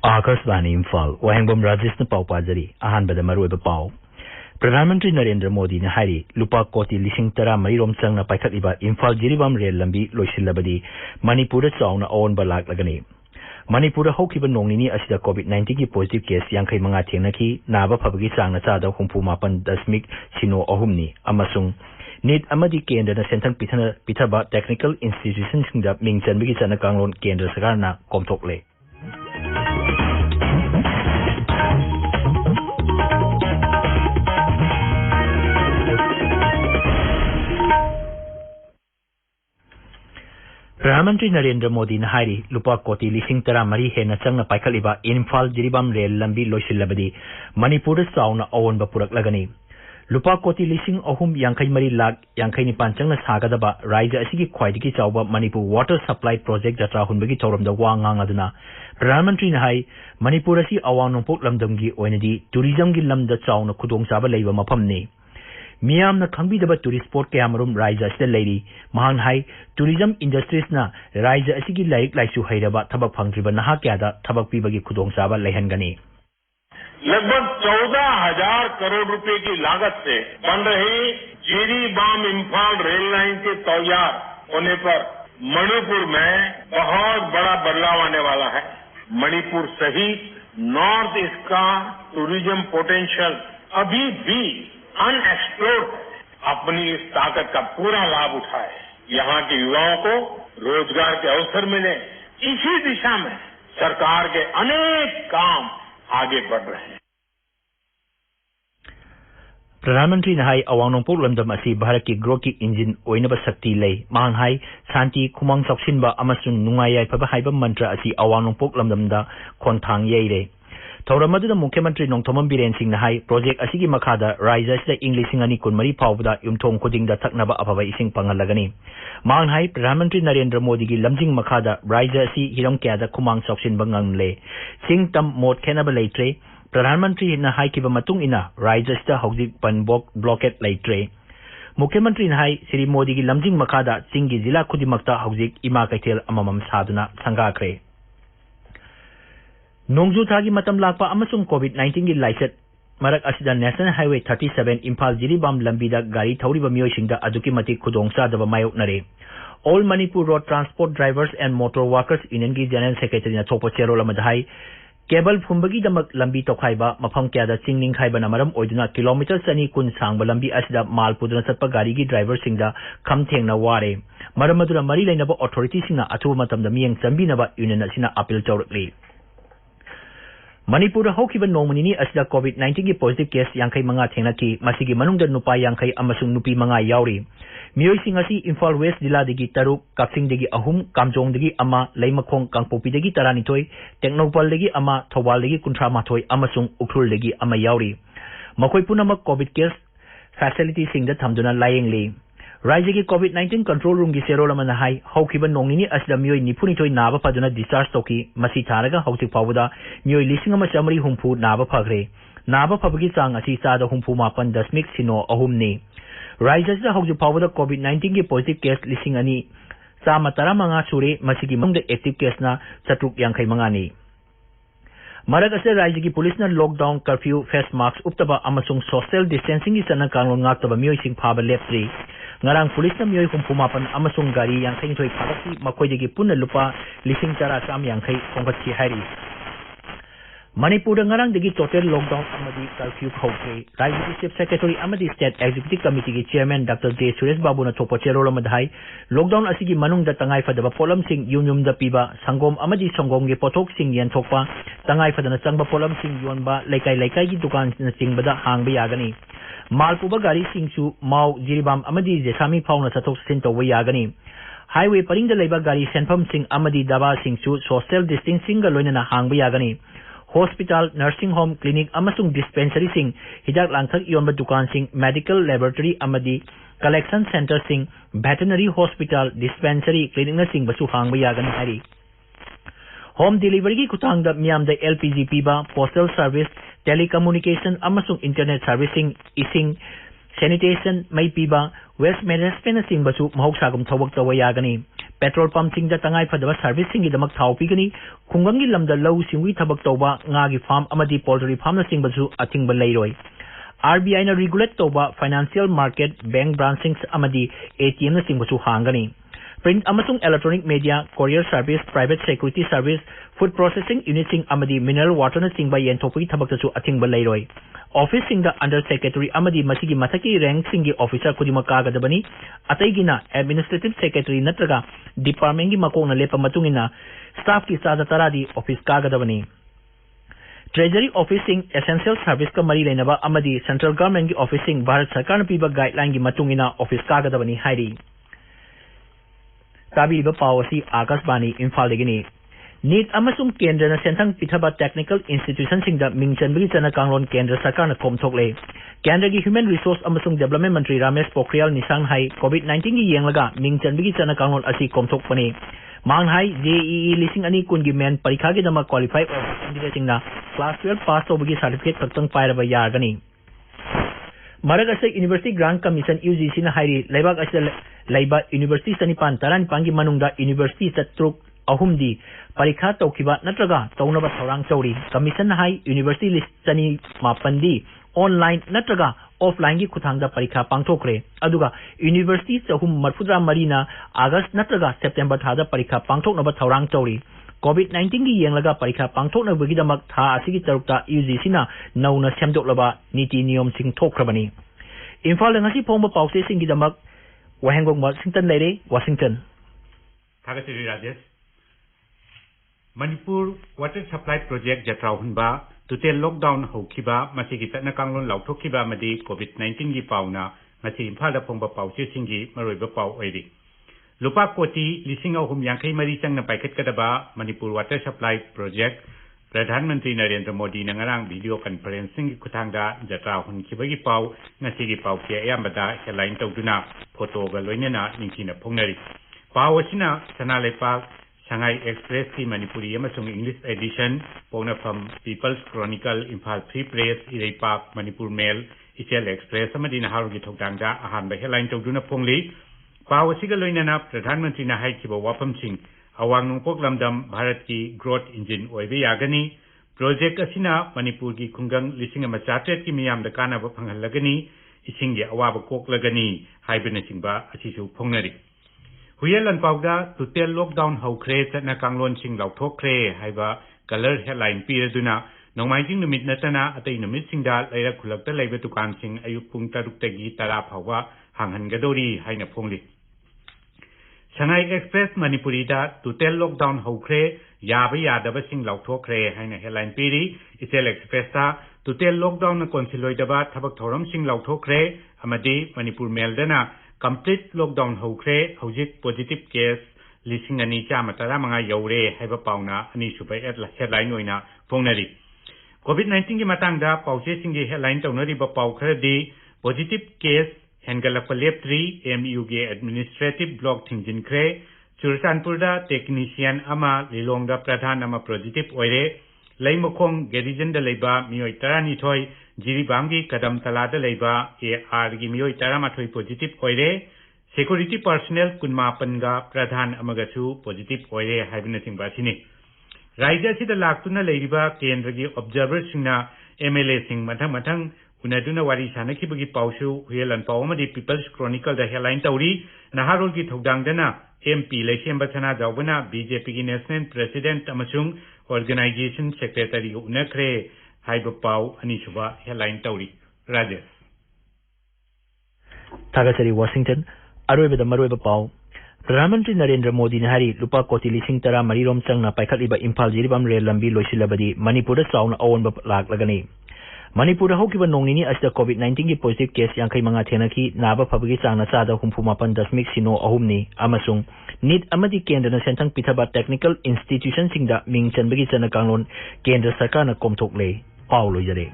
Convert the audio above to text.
Akashvani Imphal Wahengbam Rajesh pau pajari ahanbada maruiba pau Pradhanmantri Narendra Modi na hari lupa koti lising tara marirom changna paikhatliba Imphal jiribam rel lambi loisilabadi Manipur chauna aon balak lagani Manipur haukiba nongnini asida COVID-19 ki positive case yankai manga thenaki naba phabagi changna chada humpu mapan dasmik sino ahumni amasung NEET amadi kendra na senthang pithaba technical institutions singda mingchanbigi chana kanglon kendra sagarna komthokle Pradhanmantri Narendra Modi na hari lupa koti lising tara mari he na changna paikhatliba Imphal jiribam rel lambi loisilabadi Manipur chauna aon ba purak lagani lupa koti lising ahum yankai mari lag yankai ni panchangna sagadaba raija asigi khwaidiki chawba Manipur water supply project jatra hunbagi thoramda wangang aduna Pradhanmantri na hai Manipur asi awang nongpok lamdamgi oinadi tourism gi lamda chawna khudong chaba leiba mafamni Miyam na khangbi daba tourist spot ke amarum raija asida leiri mahang hai tourism industries na raija asigi laik laisu hairaba thabak phangtriba naha kya da thabak pibagi khudong chaba leihangani लगभग 14,000 करोड़ रुपए की लागत से बन रही Jiribam Imphal rail line के तैयार होने पर मणिपुर में बहुत बड़ा बदलाव आने वाला है मणिपुर सहित नॉर्थ ईस्ट का टूरिज्म पोटेंशियल अभी भी अनएक्सप्लोर्ड अपनी इस ताकत का पूरा लाभ उठाए यहाँ के युवाओं को रोजगार के अवसर मिले इसी दिशा में सरकार के अनेक काम आगे बढ़ रहे हैं Pradhanmantri na hai awang nongpok lamdam asi Bharat ki growth ki engine oinaba sakti lei mahang hai santi khumang choksinba amasung nungayai phaba haiba mantra asi awang nongpok lamdam da khonthang yei re Thauramadu Mukhyamantri Nongthomam Biren Singh na hai project asigi makhada raija sida English singani kunmari phawda yumthong khuding da thaknaba afaba ising pangalagani mang hai Pradhanmantri Narendra Modi gi lamjing makhada raija asi hiram kya da khumang choksin bangang le sing tam mot khenaba leitre Pradhanmantri na hai kiba matung ina raija sida hojik panbok blockade leitre Mukhyamantri na hai Sri Modi gi lamjing makhada singi jila khudimakta hojik ima kaithel amamam saduna sangakre Nongju thagi matam lakpa amasung COVID-19 gi laiset marak asida National Highway 37 Imphal jiribam lambi da gari thauriba miyoi singda aduki mati khudong chadaba mayok nare All Manipur Road Transport Drivers and Motor Workers Union gi General Secretary na thopo cherol amadhai cable phumba gi damak lambi tokhaiba mafam kya da chingning khaiba na maram oiduna kilometer sani kun sangba lambi asida mal puduna satpa gari gi driver singda kham thengna ware maram madura mari lainaba authority singna athu matam da miyeng chambi naba union asina appeal chawrakli Manipur haukiba nongmani asida COVID-19 ki positive case yankai manga thenaki masigi manungda nupa yankai amasung nupi manga yauri miyoi sing asi Imphal West jila degi taruk Kapsing degi ahum Kamjong degi ama Leimakhong Kangpopi degi taranithoi Teknopal degi ama Thawal degi kunthra mathoi amasung Ukhrul degi ama yauri makoi punamak COVID case facility singda thamduna layengli Raija ki COVID-19 control room gi serol amana hai haukiba nongni asda miyoi nipuni thoi naba paduna discharge toki masi tharaga hautik pawda miyoi lising ama chamri humpu naba phagre naba phabagi chang asi chada humpu mapan dasmik sino ahumni Raija da hauju pawda COVID-19 ki positive case lising ani chama taramanga sure masi gi mangda active case na chatruk yankai mangani Marak ase raija ki police na lockdown curfew face masks uptaba amasung social distancing gi sana kanglon ngaktaba miyoi sing phaba lepri ngarang police na miyoi humpumapan amasung gari yang kai thoi phagasi makoi degi punna lupa lising tara sam yang kai kongkhachi hari Manipur ngarang degi total lockdown amadi curfew khawke Raja Chief Secretary amadi State Executive Committee ki Chairman Dr. J. Suresh Babu na thopo cherol amadhai lockdown asigi manung da tangai fadaba polam sing yumyum da piba sangom amadi songom ge pothok sing yan thokpa tangai fadana changba polam sing yonba laikai gi dukan na chingbada hangba yagani Malpuba gari singsu mau jiribam amadi jesami fauna satok sin to yagani highway paring da leiba gari senpham sing amadi daba singsu social distancing ga loina na hangba yagani hospital nursing home clinic amasung dispensary sing hidak langthak yonba dukan sing medical laboratory amadi collection center sing veterinary hospital dispensary clinic na sing basu hangba yagani hari home delivery ki kutang da miyam da LPG piba postal service telecommunication amasung internet servicing ising sanitation mai piba waste management sing basu mahoksa gum thawak tawa yagani petrol pump sing da tangai phadaba service sing gidamak thau pigani khungangi lamda low singwi thabak tawba nga gi farm amadi poultry farm na sing basu athing ba leiroi RBI na regulate tawba financial market bank branching amadi ATM na sing basu hangani print amasung electronic media courier service private security service food processing unit sing amadi mineral water na sing ba yenthopui thabak tasu athing ba leiroi office sing da under secretary amadi masigi mathaki rank sing gi officer kudima kagadabani ataigina administrative secretary natraga department gi makong na lepa matungina staff ki sada taradi office kagadabani treasury office sing essential service ka mari leinaba amadi central government gi office sing bharat sarkar na piba guideline gi matungina office kagadabani hairi tabi ba policy akasbani imphal degini NEET amasung kendra na sentang pithaba technical institution sing da mingchanbagi chana kanglon kendra sarkar na komthokle kendra gi human resource amasung development mantri Ramesh Pokhriyal Nisang hai COVID-19 gi yenglaga mingchanbagi chana kanglon asi komthokpani mang hai JEE lising ani kun gi men parikha gi dama qualify candidate sing na class 12 pass tobagi certificate khaktang pairaba yargani Maraga State University Grant Commission UGC na hairi laibak asal laiba university sanipan taran pangi manungda university chatruk ahumdi parikha taukiba natraga taunaba thorang chauri commission hai university list chani mapandi online natraga offline gi khuthangda parikha pangthokre aduga university chahum marfudra marina august natraga september thada parikha pangthoknaba thorang chauri COVID-19 gi yenglaga parikha pangthoknabagi damak tha asigi tarukta UGC na nauna semdoklaba niti niyom sing thokrabani Imphal ngasi phongba pause sing gi damak Wahengbam Washington leire Washington Thagachiri Rajesh Manipur water supply project jatrauhunba total lockdown hokiba masigi tatna kanglon lauthokiba madi COVID-19 gi pauna ngasi Imphal da phongba pause singi maroiba pau oiri Lupa koti lising ahum yangkai mari changna paikhat kadaba Manipur water supply project Pradhan Mantri Narendra Modi na ngarang video conferencing gi kuthangda jatrauhun kibagi pau ngasi gi pau ke ayambada headline tawduna photo ga loinena ningchina phongnari pau asina sanalepa Shanghai Express ki Manipuri amasung English edition pona from People's Chronicle Imphal Free Press Irei Park Manipur Mail Ichel Express amadi na haru gi thokdangda ahan ba headline tawduna phongli pau asiga loinena Pradhan Mantri na hai kiba wapam sing awang nungpok lamdam Bharat ki growth engine oibe yagani project asina Manipur ki khungang lising ama chatret ki miyam da kana ba phanghallagani ising ge awaba koklagani haibena singba asisu phongnari Huyelan pauda total lockdown haukre chatna kanglon sing lauthokre haiba color headline piraduna nongmaijing numit natana atai numit singda laira khulakta laiba tukan sing ayuk pung taruk tagi tara phawa hanghangadori haina phongli Shanghai Express Manipuri da total lockdown haukre yaba yadaba sing lauthokre haina headline piri Ichel Express ta total lockdown na konsiloidaba thabak thoram sing lauthokre amadi Manipur Mail dana complete lockdown haukre hojik positive case lising ani chama tara manga yaure haiba pauna ani subai headline oina phongnari COVID-19 gi matangda pause singi headline tawnari ba pau kharadi positive case hengalakpa leptri MU ge administrative block thingjinkhre Churchanpurda technician ama lilongda pradhan ama positive oire leimakhong garrison da leiba miyoi tarani thoi Jiribamgi kadam talada leiba AR gi miyoi taramathoi positive oire security personnel kunma panga pradhan amagachu positive oire haibina singba sini Raija sida laktuna leiriba kendra gi observer singna MLA sing mathang unaduna wari sanakibagi pausu huyelan pawamadi People's Chronicle da headline tauri naharol gi thogdangdana MP Leishemba Chana Jawbana BJP gi National President amasung Organization Secretary unakre haiba pau anisuba headline tauri Rajesh Thagachari Washington aroiba da maroiba pau Pradhan Mantri Narendra Modi na hari lupa koti lising tara marirom changna paikhatliba Imphal jiribam rail lambi loisilabadi Manipur da sauna awanba laklagani Manipur hokiba nongnini asda COVID-19 gi positive case yangkai manga thenaki naba phabagi changna chada 68.0 amasung NEET amadi kendra na sentang pithaba technical institution singda mingchanbagi chana kanglon kendra sarkar na komthokle paulo jare